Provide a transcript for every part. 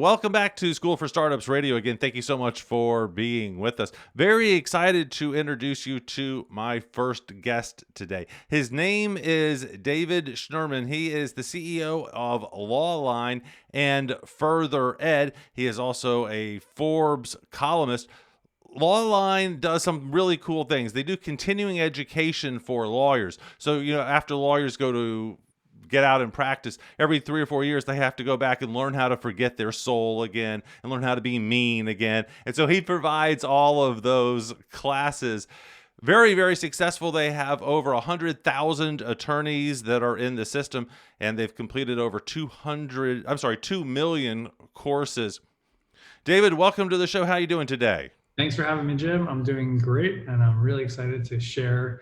welcome back to School for Startups Radio. Again, thank you so much for being with us. Very excited to introduce you to my first guest today. His name is David Schnurman. He is the CEO of Lawline and Further Ed. He is also a Forbes columnist. Lawline does some really cool things. They do continuing education for lawyers. So, after lawyers go to get out and practice, every 3 or 4 years, they have to go back and learn how to forget their soul again and learn how to be mean again. And so he provides all of those classes. Very, very successful. They have over 100,000 attorneys that are in the system, and they've completed over 2 million courses. David, welcome to the show. How are you doing today? Thanks for having me, Jim. I'm doing great, and I'm really excited to share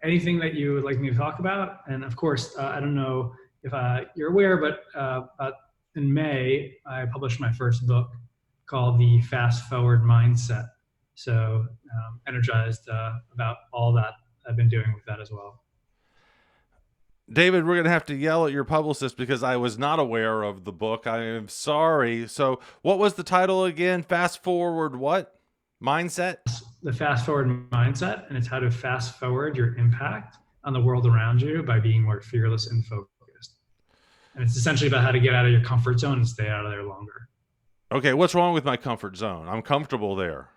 anything that you would like me to talk about. And of course, I don't know if you're aware, but in May, I published my first book called The Fast Forward Mindset. So energized about all that I've been doing with that as well. David, we're going to have to yell at your publicist because I was not aware of the book. I am sorry. So what was the title again? Fast Forward what? Mindset? The Fast Forward Mindset, and it's how to fast forward your impact on the world around you by being more fearless and focused. And it's essentially about how to get out of your comfort zone and stay out of there longer. Okay, what's wrong with my comfort zone? I'm comfortable there.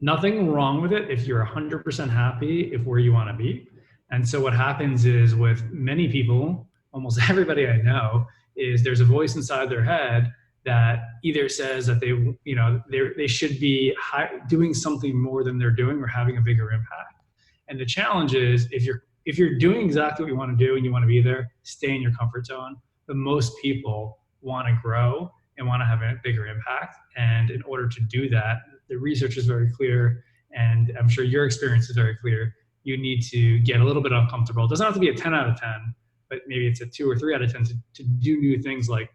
Nothing wrong with it if you're 100% happy if where you want to be. And so what happens is with many people, almost everybody I know, is there's a voice inside their head that either says that they should be doing something more than they're doing or having a bigger impact. And the challenge is if you're doing exactly what you want to do and you want to be there, stay in your comfort zone. But most people want to grow and want to have a bigger impact. And in order to do that, the research is very clear, and I'm sure your experience is very clear. You need to get a little bit uncomfortable. It doesn't have to be a 10 out of 10, but maybe it's a 2 or 3 out of 10 to do new things like,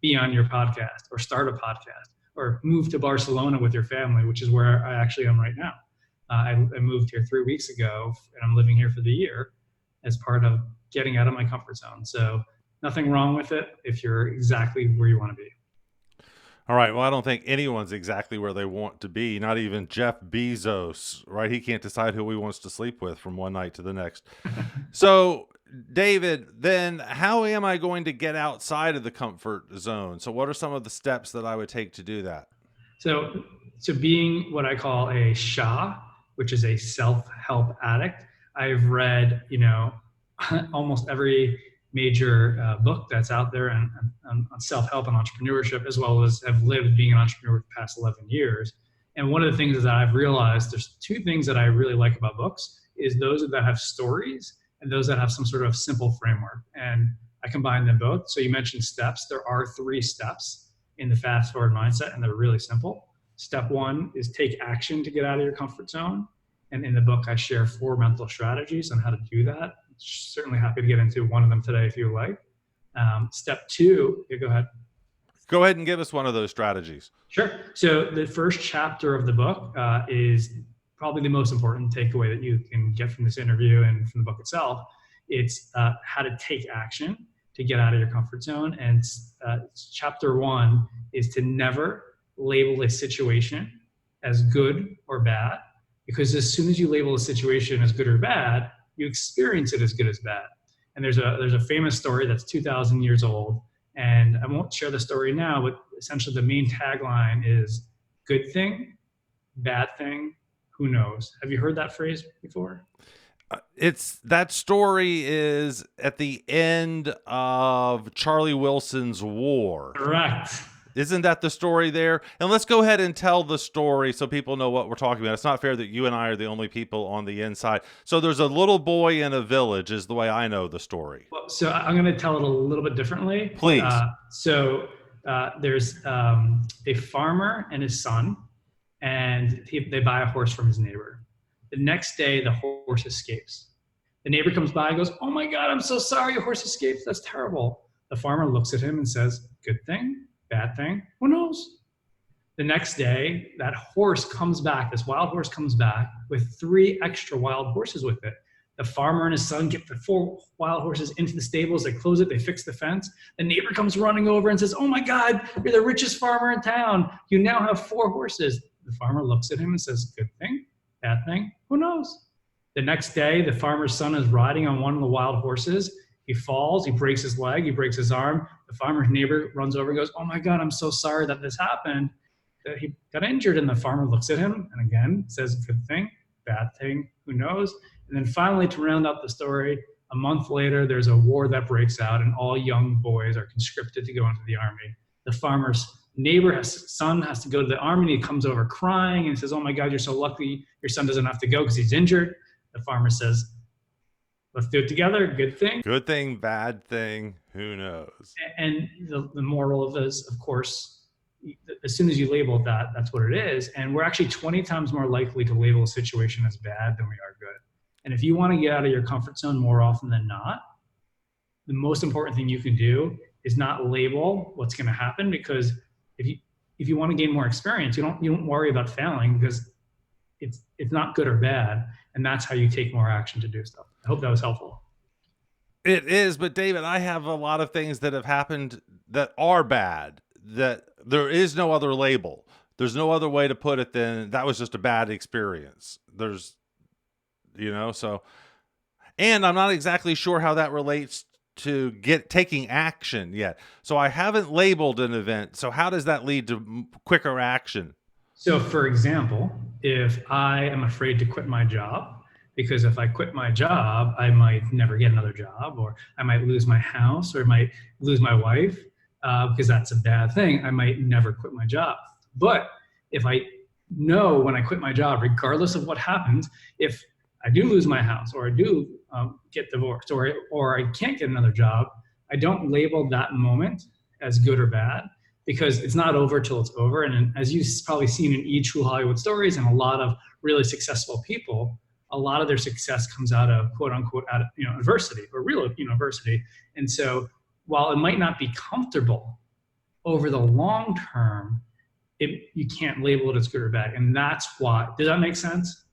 be on your podcast or start a podcast or move to Barcelona with your family, which is where I actually am right now. I moved here 3 weeks ago, and I'm living here for the year as part of getting out of my comfort zone. So nothing wrong with it if you're exactly where you want to be. All right. Well, I don't think anyone's exactly where they want to be. Not even Jeff Bezos, right? He can't decide who he wants to sleep with from one night to the next. So David, then how am I going to get outside of the comfort zone? So what are some of the steps that I would take to do that? So being what I call a SHA, which is a self-help addict, I've read, almost every major book that's out there on self-help and entrepreneurship, as well as have lived being an entrepreneur for the past 11 years. And one of the things that I've realized, there's 2 things that I really like about books, is those that have stories and those that have some sort of simple framework. And I combine them both. So you mentioned steps. There are 3 steps in the fast forward mindset, and they're really simple. Step 1 is take action to get out of your comfort zone. And in the book, I share 4 mental strategies on how to do that. Certainly happy to get into one of them today if you like. Step 2, go ahead. Go ahead and give us one of those strategies. Sure. So the first chapter of the book is probably the most important takeaway that you can get from this interview and from the book itself. It's how to take action to get out of your comfort zone. And chapter 1 is to never label a situation as good or bad, because as soon as you label a situation as good or bad, you experience it as good as bad. And there's a famous story that's 2,000 years old, and I won't share the story now, but essentially the main tagline is good thing, bad thing, who knows? Have you heard that phrase before? That story is at the end of Charlie Wilson's War. Correct. Isn't that the story there? And let's go ahead and tell the story so people know what we're talking about. It's not fair that you and I are the only people on the inside. So there's a little boy in a village is the way I know the story. Well, so I'm going to tell it a little bit differently. Please. There's a farmer and his son, and they buy a horse from his neighbor. The next day, the horse escapes. The neighbor comes by and goes, "Oh my God, I'm so sorry, your horse escaped. That's terrible." The farmer looks at him and says, "Good thing, bad thing, who knows?" The next day, that horse comes back, this wild horse comes back with 3 extra wild horses with it. The farmer and his son get the 4 wild horses into the stables. They close it. They fix the fence. The neighbor comes running over and says, "Oh my God, you're the richest farmer in town. You now have 4 horses." The farmer looks at him and says, "Good thing, bad thing, who knows?" The next day, the farmer's son is riding on one of the wild horses. He falls, he breaks his leg, he breaks his arm. The farmer's neighbor runs over and goes, "Oh my God, I'm so sorry that this happened." That he got injured, and the farmer looks at him and again says, "Good thing, bad thing, who knows?" And then finally, to round out the story, a month later, there's a war that breaks out, and all young boys are conscripted to go into the army. The farmer's son has to go to the army, and he comes over crying and says, "Oh my God, you're so lucky. Your son doesn't have to go because he's injured." The farmer says, "Let's do it together. Good thing. Good thing, bad thing, who knows?" And the moral of this, of course, as soon as you label that, that's what it is. And we're actually 20 times more likely to label a situation as bad than we are good. And if you want to get out of your comfort zone more often than not, the most important thing you can do is not label what's going to happen, because if you want to gain more experience, you don't worry about failing, because it's not good or bad, and that's how you take more action to do stuff. I hope that was helpful. It is, but David, I have a lot of things that have happened that are bad, that there is no other label. There's no other way to put it than that was just a bad experience. There's, so, and I'm not exactly sure how that relates to taking action yet. So I haven't labeled an event. So how does that lead to quicker action? So for example, if I am afraid to quit my job, because if I quit my job, I might never get another job, or I might lose my house, or I might lose my wife, because that's a bad thing. I might never quit my job. But if I know when I quit my job, regardless of what happens, if I do lose my house, or I do get divorced, or I can't get another job, I don't label that moment as good or bad, because it's not over till it's over. And as you've probably seen in True Hollywood Stories and a lot of really successful people, a lot of their success comes out of quote unquote adversity, or real adversity. And so while it might not be comfortable over the long term, you can't label it as good or bad. And that's why. Does that make sense?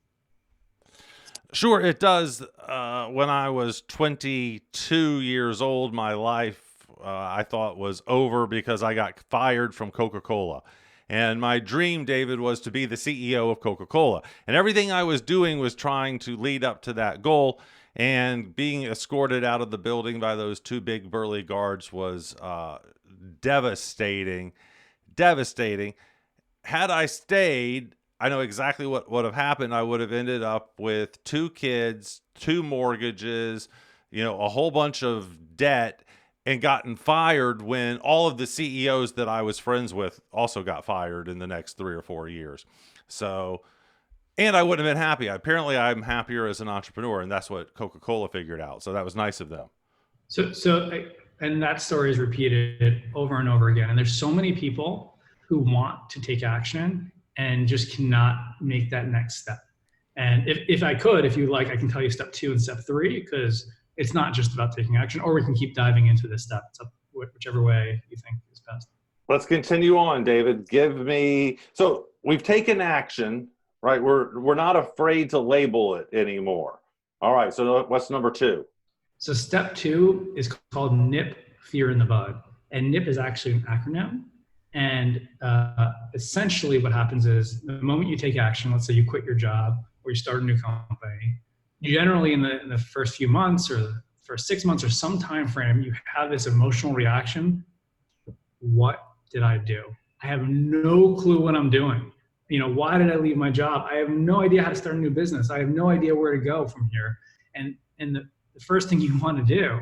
Sure, it does. When I was 22 years old, my life I thought was over because I got fired from Coca-Cola. And my dream, David, was to be the CEO of Coca-Cola. And everything I was doing was trying to lead up to that goal. And being escorted out of the building by those 2 big burly guards was devastating. Devastating. Had I stayed, I know exactly what would have happened. I would have ended up with 2 kids, 2 mortgages, a whole bunch of debt, and gotten fired when all of the CEOs that I was friends with also got fired in the next 3 or 4 years. So, and I wouldn't have been happy. Apparently I'm happier as an entrepreneur, and that's what Coca-Cola figured out. So that was nice of them. And that story is repeated over and over again. And there's so many people who want to take action and just cannot make that next step. And if I could, if you like, I can tell you step 2 and step 3, because it's not just about taking action, or we can keep diving into this step. It's up, whichever way you think is best. Let's continue on, David. So we've taken action, right? We're not afraid to label it anymore. All right. So what's number 2? So step 2 is called NIP, fear in the bud. And NIP is actually an acronym. And essentially what happens is the moment you take action, let's say you quit your job or you start a new company, generally in the first few months or the first 6 months or some time frame, you have this emotional reaction. What did I do? I have no clue what I'm doing. Why did I leave my job? I have no idea how to start a new business. I have no idea where to go from here. And the first thing you want to do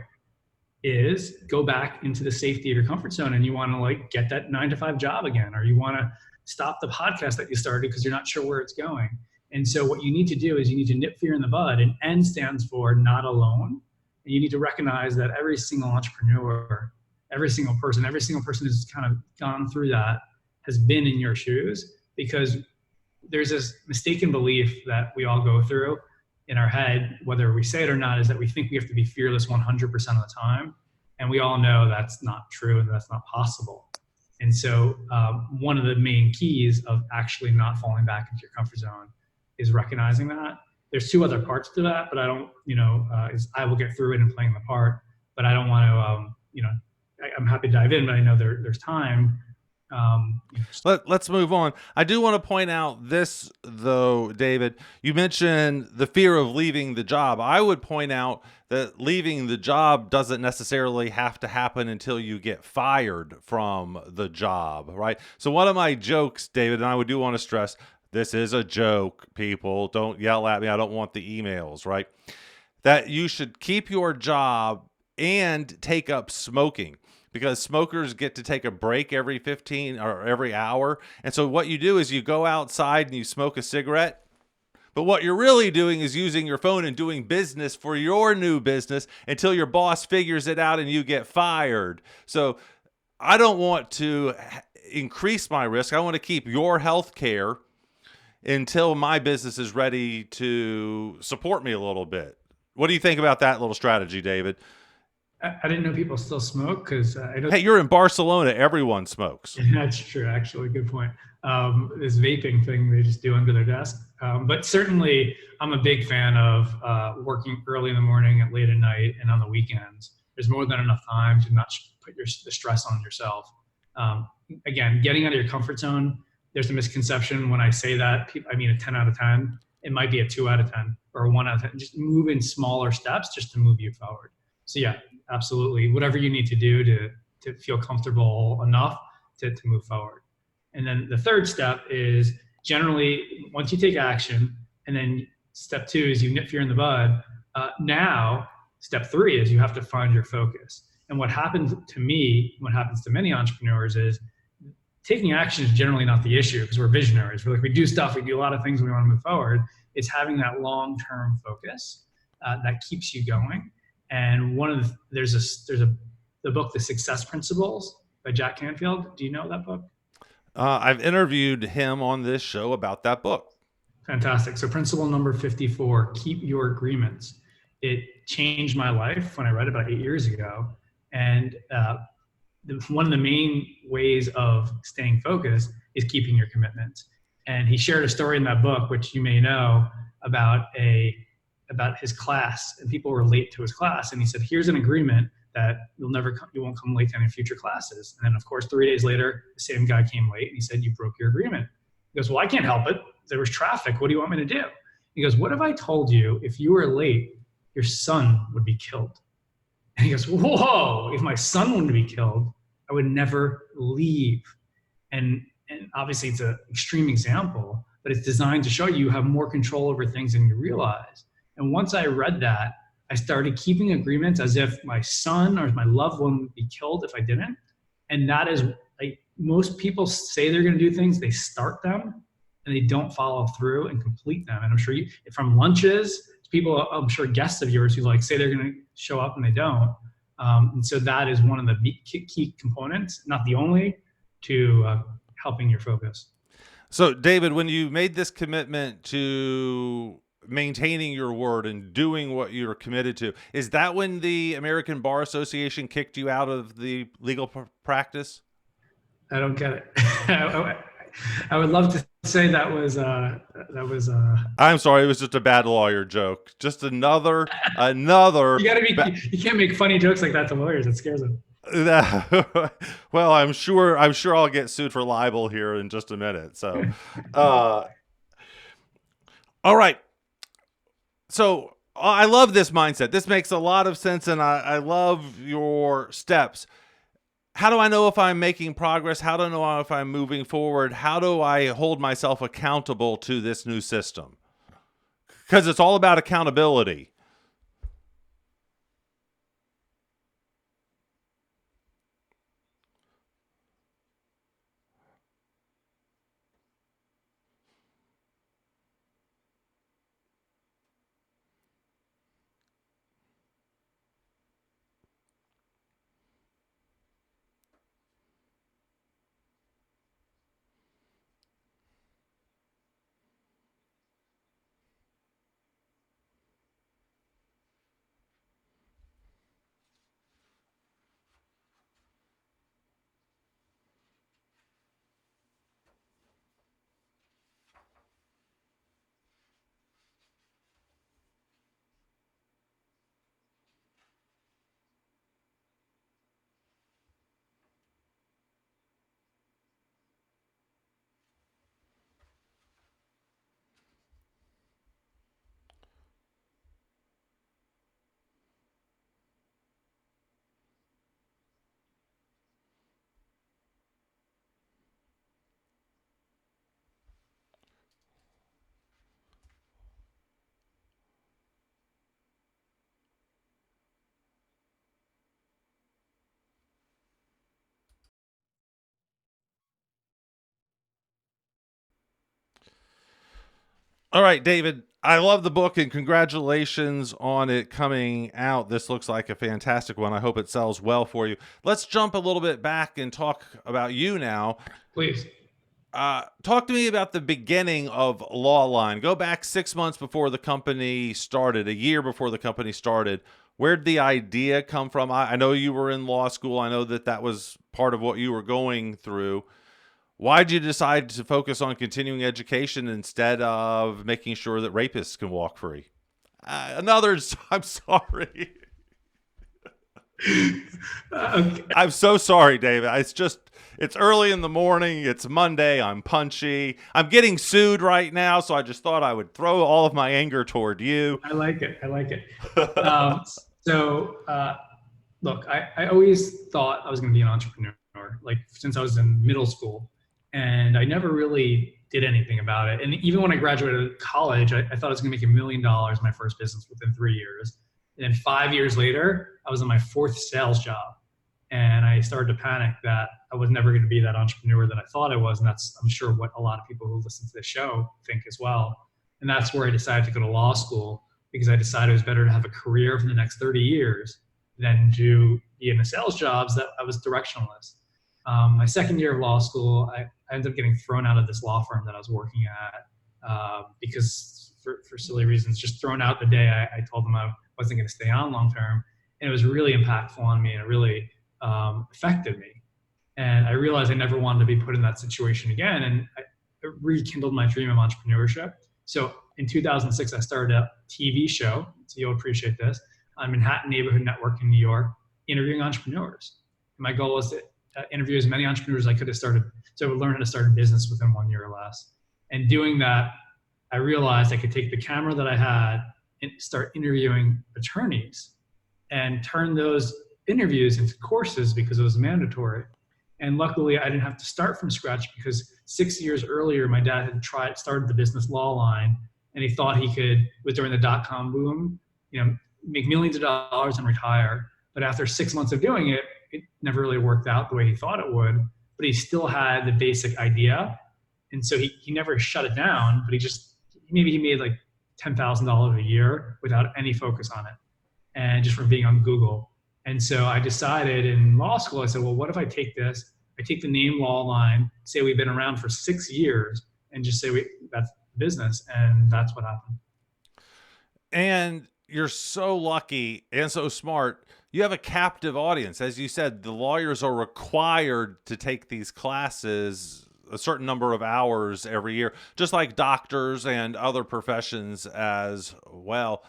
is go back into the safety of your comfort zone, and you want to get that 9-to-5 job again, or you want to stop the podcast that you started because you're not sure where it's going. And so what you need to do is you need to nip fear in the bud, and N stands for not alone. And you need to recognize that every single entrepreneur, every single person who's kind of gone through that has been in your shoes, because there's this mistaken belief that we all go through in our head, whether we say it or not, is that we think we have to be fearless 100% of the time. And we all know that's not true and that's not possible. And so one of the main keys of actually not falling back into your comfort zone is recognizing that. There's two other parts to that, but I don't, I will get through it and playing the part, but I don't want to, I'm happy to dive in, but I know there's time. Let's move on. I do want to point out this, though, David. You mentioned the fear of leaving the job. I would point out that leaving the job doesn't necessarily have to happen until you get fired from the job, right? So one of my jokes, David, and I do want to stress, this is a joke, people. Don't yell at me. I don't want the emails, right? That you should keep your job and take up smoking, because smokers get to take a break every 15 or every hour. And so what you do is you go outside and you smoke a cigarette. But what you're really doing is using your phone and doing business for your new business until your boss figures it out and you get fired. So I don't want to increase my risk. I want to keep your health care until my business is ready to support me a little bit. What do you think about that little strategy, David? I didn't know people still smoke because I don't. Hey, you're in Barcelona. Everyone smokes. That's true. Actually, good point. This vaping thing they just do under their desk. But certainly, I'm a big fan of working early in the morning and late at night and on the weekends. There's more than enough time to not put the stress on yourself. Again, getting out of your comfort zone. There's a misconception when I say that. I mean a 10 out of 10. It might be a 2 out of 10 or a 1 out of 10. Just move in smaller steps just to move you forward. So yeah, absolutely. Whatever you need to do to feel comfortable enough to move forward. And then the third step is generally once you take action, and then step 2 is you nip fear in the bud. Now, step 3 is you have to find your focus. And what happens to me, what happens to many entrepreneurs is taking action is generally not the issue because we're visionaries. We're like, we do stuff, we do a lot of things, we want to move forward. It's having that long-term focus that keeps you going. And there's the book, The Success Principles by Jack Canfield. Do you know that book? I've interviewed him on this show about that book. Fantastic. So principle number 54, keep your agreements. It changed my life when I read it about 8 years ago. And one of the main ways of staying focused is keeping your commitments. And he shared a story in that book, which you may know, about his class, and people were late to his class. And he said, here's an agreement that you won't come late to any future classes. And then of course, 3 days later, the same guy came late and he said, you broke your agreement. He goes, well, I can't help it. There was traffic. What do you want me to do? He goes, what if I told you if you were late, your son would be killed? And he goes, whoa, if my son wanted to be killed, I would never leave. And obviously it's an extreme example, but it's designed to show you have more control over things than you realize. And once I read that, I started keeping agreements as if my son or my loved one would be killed if I didn't. And that is like most people say they're going to do things, they start them and they don't follow through and complete them. And I'm sure from lunches, people, I'm sure guests of yours who like say they're going to show up and they don't. And so that is one of the key components, not the only, to helping your focus. So, David, when you made this commitment to maintaining your word and doing what you're committed to, is that when the American Bar Association kicked you out of the legal practice? I don't get it. I would love to say that was. I'm sorry, it was just a bad lawyer joke. Just another. You gotta be. You can't make funny jokes like that to lawyers. It scares them. Well, I'm sure I'll get sued for libel here in just a minute. So, all right. So I love this mindset. This makes a lot of sense, and I love your steps. How do I know if I'm making progress? How do I know if I'm moving forward? How do I hold myself accountable to this new system? Because it's all about accountability. All right, David, I love the book and congratulations on it coming out. This looks like a fantastic one. I hope it sells well for you. Let's jump a little bit back and talk about you now. Please. Talk to me about the beginning of Lawline. Go back 6 months before the company started, a year before the company started. Where'd the idea come from? I know you were in law school. I know that that was part of what you were going through. Why'd you decide to focus on continuing education instead of making sure that rapists can walk free? I'm sorry. Okay. I'm so sorry, David. It's early in the morning. It's Monday. I'm punchy. I'm getting sued right now. So I just thought I would throw all of my anger toward you. I like it. I like it. Um, so, look, I always thought I was going to be an entrepreneur, like since I was in middle school, and I never really did anything about it. And even when I graduated college, I thought I was going to make $1 million my first business within 3 years. And then 5 years later, I was on my fourth sales job. And I started to panic that I was never going to be that entrepreneur that I thought I was. And that's, I'm sure, what a lot of people who listen to this show think as well. And that's where I decided to go to law school, because I decided it was better to have a career for the next 30 years than to be in the sales jobs that I was directionless. My second year of law school, I ended up getting thrown out of this law firm that I was working at because for silly reasons, just thrown out the day I told them I wasn't going to stay on long term. And it was really impactful on me, and it really affected me. And I realized I never wanted to be put in that situation again. And it rekindled my dream of entrepreneurship. So in 2006, I started a TV show. So you'll appreciate this, on Manhattan Neighborhood Network in New York, interviewing entrepreneurs. And my goal was to interview as many entrepreneurs as I could have started, so I would learn how to start a business within 1 year or less. And doing that, I realized I could take the camera that I had and start interviewing attorneys and turn those interviews into courses because it was mandatory. And luckily, I didn't have to start from scratch, because 6 years earlier, my dad had started the business Lawline, and he thought he could, it was during the dot-com boom, make millions of dollars and retire. But after 6 months of doing it, it never really worked out the way he thought it would. But he still had the basic idea. And so he never shut it down, but maybe he made like $10,000 a year without any focus on it, and just from being on Google. And so I decided in law school, I said, well, what if I take this, I take the name Lawline, say we've been around for 6 years, and just say that's business. And that's what happened. And you're so lucky and so smart. You have a captive audience. As you said, the lawyers are required to take these classes a certain number of hours every year, just like doctors and other professions as well.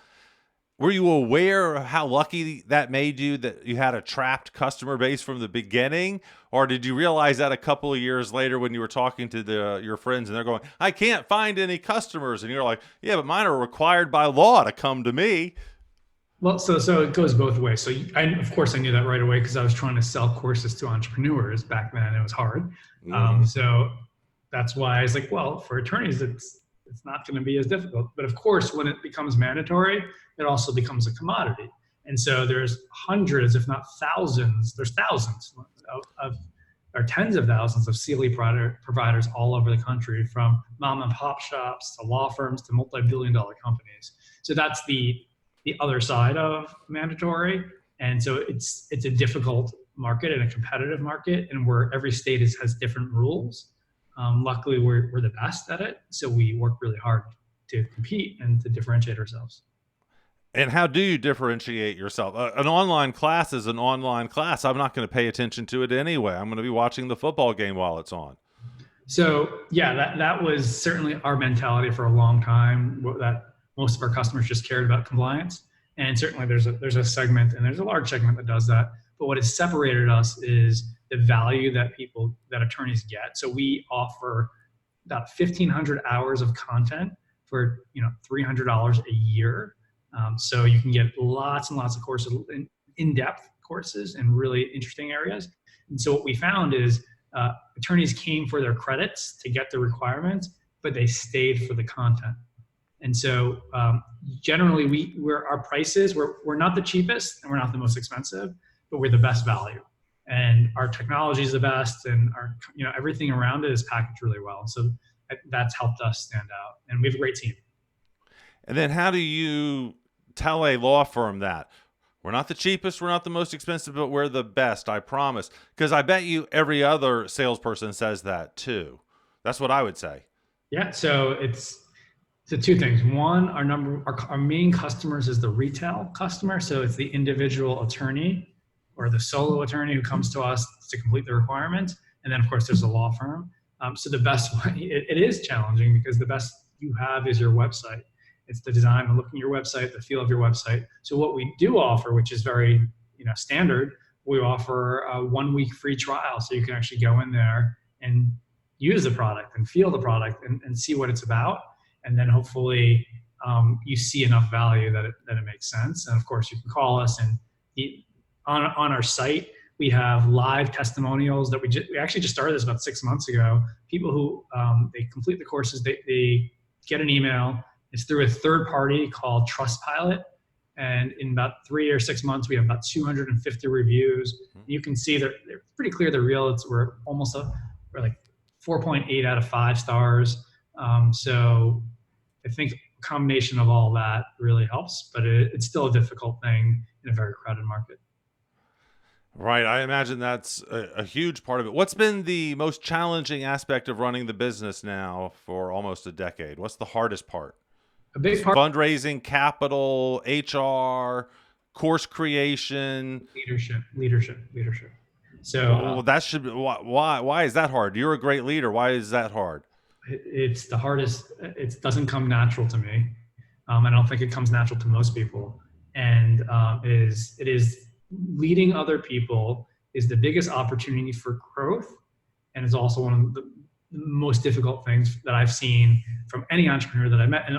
Were you aware of how lucky that made you, that you had a trapped customer base from the beginning? Or did you realize that a couple of years later when you were talking to your friends and they're going, I can't find any customers? And you're like, yeah, but mine are required by law to come to me. Well, so it goes both ways. So of course I knew that right away, because I was trying to sell courses to entrepreneurs back then. It was hard. So that's why I was like, well, for attorneys, it's not going to be as difficult. But of course, when it becomes mandatory, it also becomes a commodity. And so there's hundreds, if not thousands, there's thousands or tens of thousands of CLE providers all over the country, from mom and pop shops to law firms to multi-billion-dollar companies. So that's the other side of mandatory. And so it's a difficult market and a competitive market, and where every state has different rules. Luckily, we're the best at it, so we work really hard to compete and to differentiate ourselves. And how do you differentiate yourself? An online class is an online class. I'm not going to pay attention to it anyway. I'm going to be watching the football game while it's on. So yeah, that was certainly our mentality for a long time, that most of our customers just cared about compliance. And certainly there's a segment, and there's a large segment that does that. But what has separated us is the value that attorneys get. So we offer about 1,500 hours of content for $300 a year. So you can get lots and lots of courses, in-depth courses in really interesting areas. And so what we found is attorneys came for their credits to get the requirements, but they stayed for the content. And so generally, our prices, we're not the cheapest and we're not the most expensive, but we're the best value. And our technology is the best, and our everything around it is packaged really well. So that's helped us stand out, and we have a great team. And then how do you tell a law firm that? We're not the cheapest, we're not the most expensive, but we're the best, I promise. Because I bet you every other salesperson says that too. That's what I would say. Yeah, so so two things. One, our main customers is the retail customer, so it's the individual attorney or the solo attorney who comes to us to complete the requirement, and then of course there's a law firm. So the best way, it is challenging because the best you have is your website. It's the design, the look of your website, the feel of your website. So what we do offer, which is very standard, we offer a 1 week free trial, so you can actually go in there and use the product and feel the product and see what it's about. And then hopefully you see enough value that it makes sense. And of course, you can call us, and on our site, we have live testimonials that we actually just started this about 6 months ago. People who they complete the courses, they get an email. It's through a third party called Trustpilot. And in about 3 or 6 months, we have about 250 reviews. You can see they're pretty clear they're real. We're like 4.8 out of 5 stars. So I think a combination of all that really helps, but it's still a difficult thing in a very crowded market. Right. I imagine that's a huge part of it. What's been the most challenging aspect of running the business now for almost a decade? What's the hardest part? A big part. Fundraising, capital, HR, course creation. Leadership. So that should be, why is that hard? You're a great leader. Why is that hard? It's the hardest. It doesn't come natural to me. I don't think it comes natural to most people. And it is leading other people is the biggest opportunity for growth, and it's also one of the most difficult things that I've seen from any entrepreneur that I met. And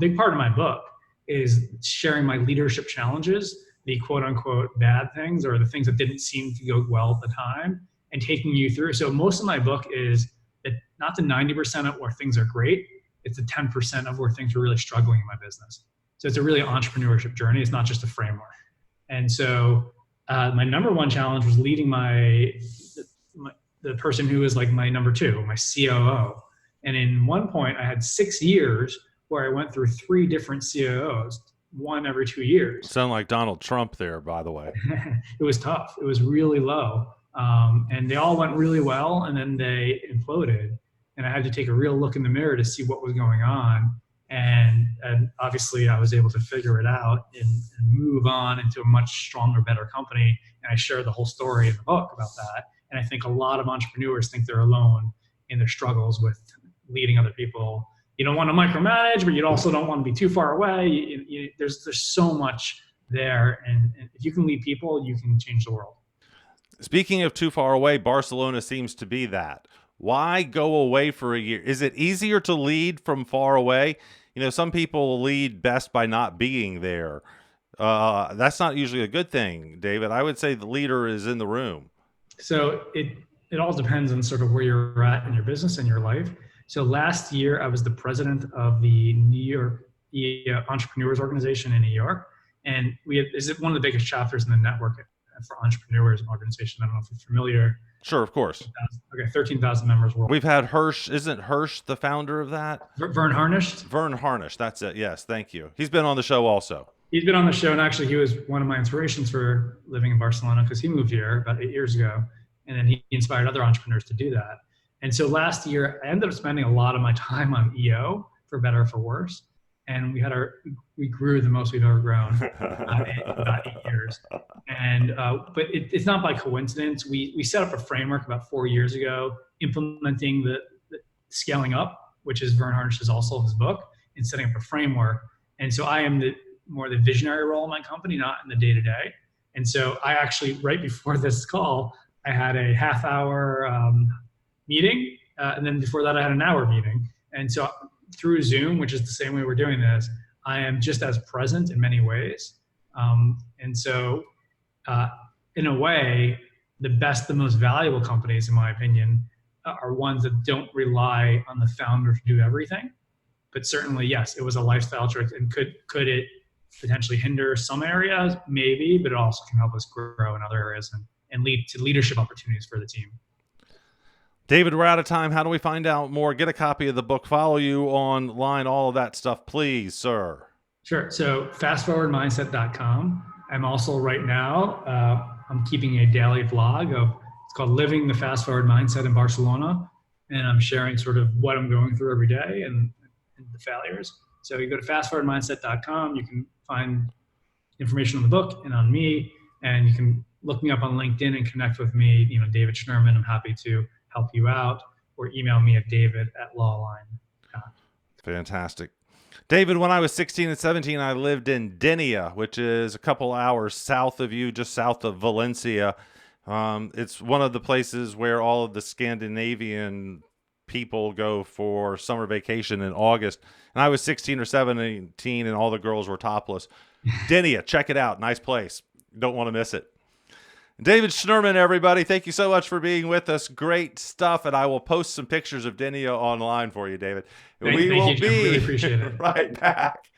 big part of my book is sharing my leadership challenges, the quote unquote bad things or the things that didn't seem to go well at the time, and taking you through. So most of my book is that not the 90% of where things are great, it's the 10% of where things are really struggling in my business. So it's a really entrepreneurship journey. It's not just a framework. And so my number one challenge was leading the person who was like my number two, my COO. And in one point, I had 6 years where I went through 3 different COOs, one every 2 years. Sound like Donald Trump there, by the way. It was tough. It was really low. And they all went really well, and then they imploded. And I had to take a real look in the mirror to see what was going on. And obviously I was able to figure it out and move on into a much stronger, better company. And I share the whole story in the book about that. And I think a lot of entrepreneurs think they're alone in their struggles with leading other people. You don't want to micromanage, but you also don't want to be too far away. There's so much there. And if you can lead people, you can change the world. Speaking of too far away, Barcelona seems to be that. Why go away for a year? Is it easier to lead from far away? Some people lead best by not being there. That's not usually a good thing, David. I would say the leader is in the room. So it all depends on sort of where you're at in your business and your life. So last year, I was the president of the New York Entrepreneurs Organization in New York. And this is one of the biggest chapters in the network for entrepreneurs organization. I don't know if you're familiar. Sure, of course. Okay, 13,000 members worldwide. We've had Hirsch. Isn't Hirsch the founder of that? Vern Harnish. Vern Harnish. That's it. Yes, thank you. He's been on the show also. He's been on the show, and actually he was one of my inspirations for living in Barcelona because he moved here about 8 years ago, and then he inspired other entrepreneurs to do that. And so last year, I ended up spending a lot of my time on EO, for better or for worse. And we grew the most we've ever grown in about 8 years. And but it's not by coincidence. We set up a framework about 4 years ago, implementing the scaling up, which is Vern Harnish's also his book, and setting up a framework. And so I am more the visionary role in my company, not in the day-to-day. And so I actually, right before this call, I had a half-hour meeting, and then before that I had an hour meeting. And so through Zoom, which is the same way we're doing this, I am just as present in many ways. And so in a way, the best, the most valuable companies, in my opinion, are ones that don't rely on the founder to do everything. But certainly, yes, it was a lifestyle choice. And could it potentially hinder some areas? Maybe, but it also can help us grow in other areas and lead to leadership opportunities for the team. David, we're out of time. How do we find out more? Get a copy of the book, follow you online, all of that stuff, please, sir. Sure. So fastforwardmindset.com. I'm also right now, I'm keeping a daily vlog of, it's called Living the Fast Forward Mindset in Barcelona. And I'm sharing sort of what I'm going through every day and the failures. So you go to fastforwardmindset.com, you can find information on the book and on me, and you can look me up on LinkedIn and connect with me, David Schnurman. I'm happy to help you out, or email me at david@lawline.com. Fantastic. David, when I was 16 and 17, I lived in Denia, which is a couple hours south of you, just south of Valencia. It's one of the places where all of the Scandinavian people go for summer vacation in August. And I was 16 or 17, and all the girls were topless. Denia, check it out. Nice place. Don't want to miss it. David Schnurman, everybody, thank you so much for being with us. Great stuff, and I will post some pictures of Denia online for you, David. Thank you. I really appreciate it. Right back.